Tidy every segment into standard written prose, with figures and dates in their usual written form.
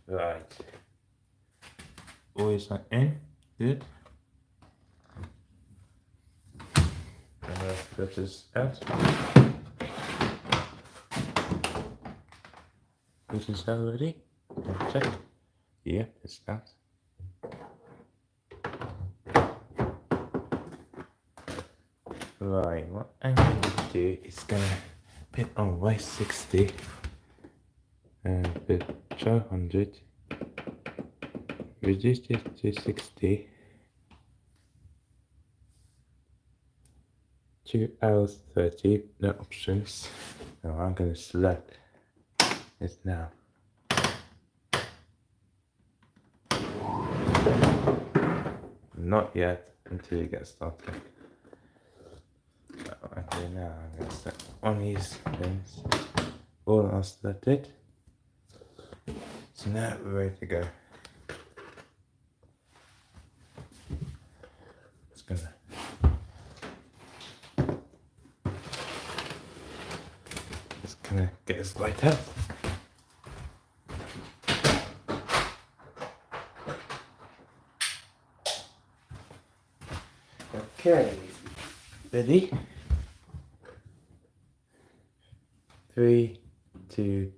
Right. Always like in. Good. And the filters out. Filters out already. Check. Yeah, it's out. Right, what I'm going to do is gonna put on Y60 and put 1200, reduce it to 60, 2 hours 30, no options. Now I'm gonna select it now. Not yet until you get started. Okay, now I'm going to set on these things. All are selected. So now we're ready to go. Just gonna get this light out. Okay, ready? 3, 2,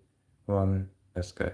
1, let's go.